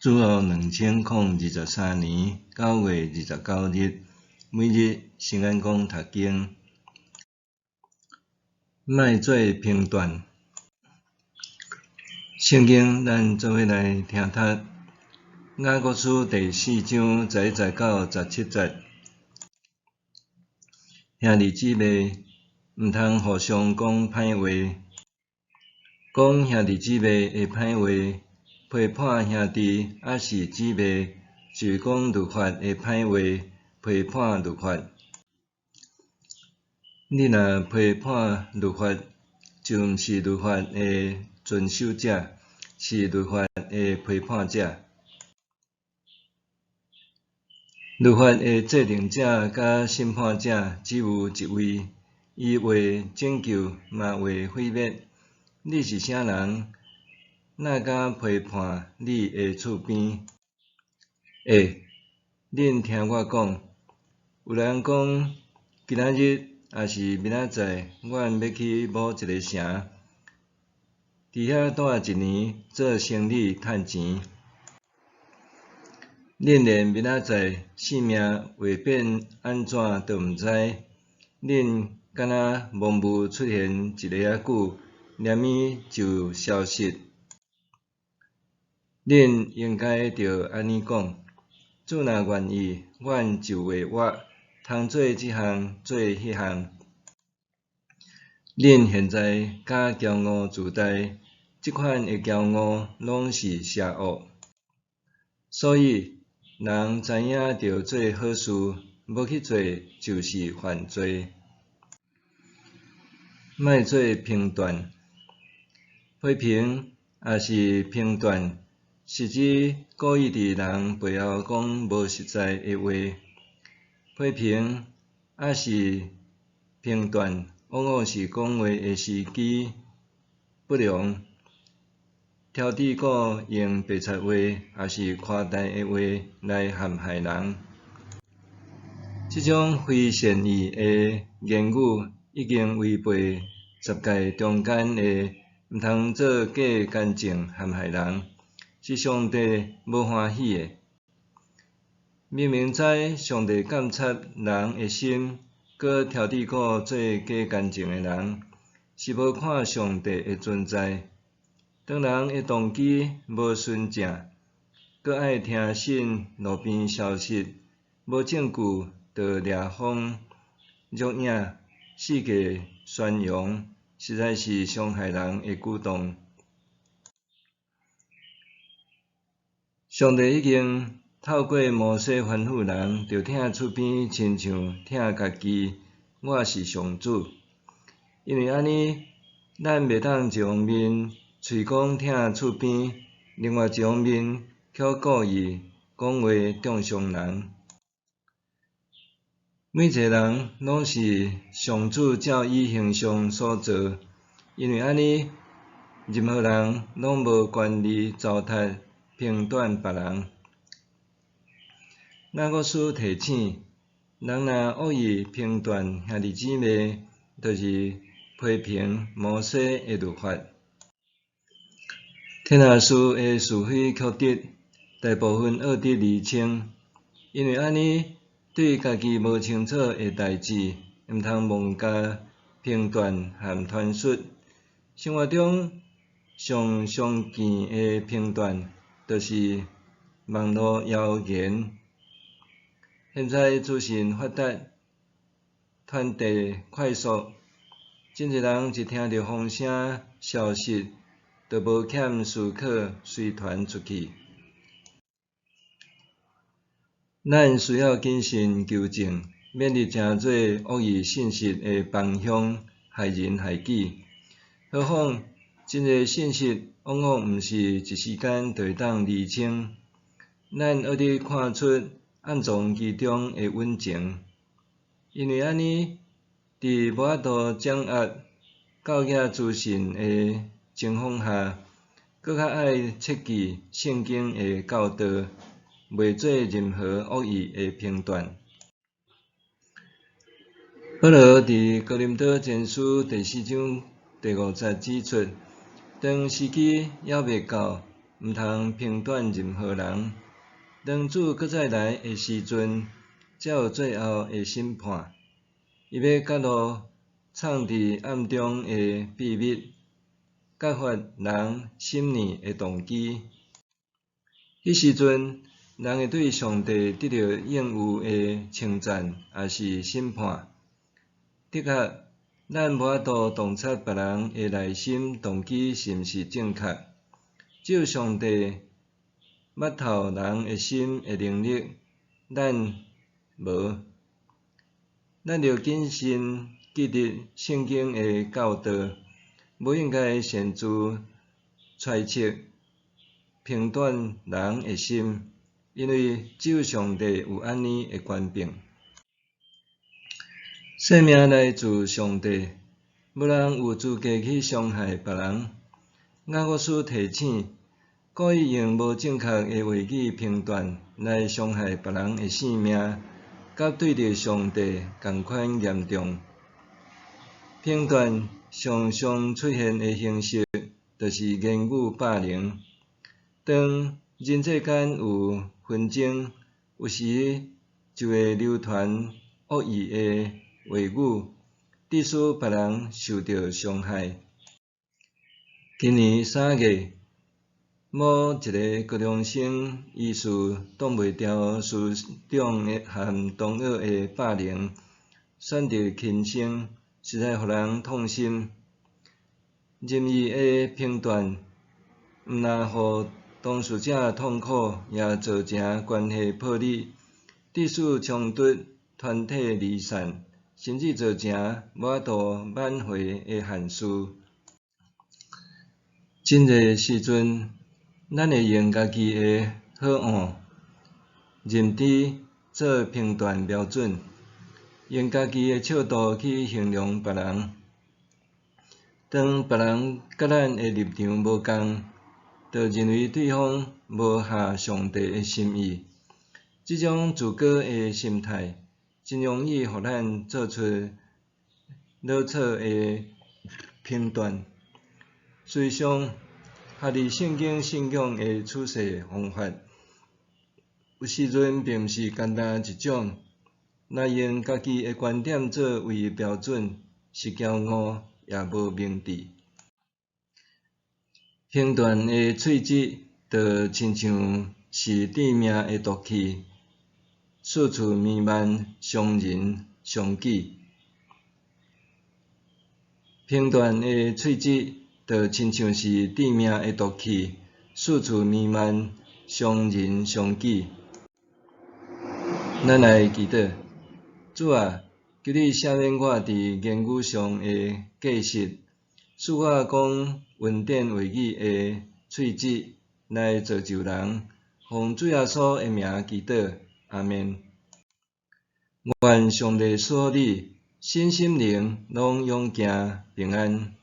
主后2023年9月29日，每日圣安公读经，莫做评断。圣经咱做伙来听读。雅各书第4章11到17节。兄弟姊妹，毋通互相讲歹话，讲兄弟姊妹的歹话，批判兄弟还是姊妹，就是讲律法的歹话，批判律法。你若批判律法，就毋是律法的遵守者，是律法的批判者。律法的制定者甲审判者只有一位，伊为拯救，嘛为毁灭。你是啥人？哪敢批判你的厝边？恁听我讲，有人讲，今仔日也是明仔载，阮要去某一个城，伫遐住1年，做生意趁钱。恁连明仔载性命会变安怎都毋知，恁敢若蒙雾出现一个仔久，念伊就消失。恁应该着安尼讲：主若愿意，阮就会活，通做即项做迄项。恁现在假骄傲自大，即款的骄傲拢是邪恶。所以人知影着做好事，无去做就是犯罪。莫做评断，批评也是评断，是指故意伫人背后讲无实在的话。批评也是评断，往往是讲话的时机不良，挑剔鼓用白贼话，也是夸大的话来陷害人。即种非善意的言语已经违背十诫中间的毋通做假干净陷害人，是上帝无欢喜的。明明知上帝监察人的心，搁挑剔鼓做假干净的人，是无看上帝的存在。当人的动机无纯正，搁爱听信路边消息，无证据就掠风辱影，世界宣扬，实在是伤害人的举动。上帝已经透过摩西吩咐人，着疼厝边亲像疼家己。我是上主，因为安尼，咱袂当一方面喙讲疼厝边，另外一方面却故意讲话中伤人。每一个人拢是上主照伊形象所造，因为安尼，任何人拢无权利糟蹋、评断别人。雅各书提醒，人若恶意评断兄弟姊妹，就是批评摩西的律法。天下事的是非曲直，大部分恶直厘清，因为安尼，对家己无清楚的代志，毋通妄加评断和传述。生活中上常见的评断，就是网络谣言。现在资讯发达，传递快速，真侪人一听到风声消息，就无欠思考，随传出去。咱需要谨慎求证，免入诚侪恶意信息的帮凶，害人害己。何况真侪信息往往毋是一时间就会当厘清，咱学得看出暗藏其中的隐情。因为安尼，伫无法度掌握教育资讯的情况下，搁较爱切记圣经的教导，袂做任何恶意的评断。保罗伫哥林多前书第4章第5节指出，当时机还未到，毋通评断任何人。当主搁再来的时阵，才有最后的审判。伊要揭露藏伫暗中的秘密，揭发人心念的动机。迄时阵，人会对上帝得到应有的称赞，也是审判。的确，咱无法度洞察别人的内心动机是毋是正确。只有上帝捌透人的心的能力，咱无。咱着谨慎记得圣经的教导，无应该擅自揣测、评断人的心，因为只有上帝有安尼的权柄。生命来自上帝，无人有资格去伤害别人。雅各书提醒，故意用无正确的话语评断来伤害别人的性命，甲对着上帝同款严重。评断常常出现的形式，就是言语霸凌。当人际间有纷争，有时就会流传恶意的话语，致使别人受到伤害。今年3月，某一个高中生疑似挡袂牢师长和同学的霸凌，选择轻生，实在互人痛心。任意的评断，毋但互当事者痛苦，也造成关系破裂，致使冲突、团体离散，甚至造成无法度挽回的憾事。真侪时阵，咱会用家己的好恶、认知做评断标准，用家己的尺度去衡量别人。当别人甲咱的立场无共，就认为对方无合上帝的心意。这种自高的心态，真容易互咱做出老错的评断。事实上，合理圣经信仰的处世方法，有时阵并毋是简单一种。若用家己的观点作为标准，是骄傲也无明智。评断的喙舌，就亲像是致命的毒气，四处弥漫，伤人伤己。评断的喙舌，就亲像是致命的毒气，四处弥漫，伤人伤己。咱来祈祷，主啊，求你赦免我伫言语上的过失，使我讲温典话语的喙舌来造就人。奉主耶稣的名祈祷，阿们。愿上帝赐你身心灵拢永行平安。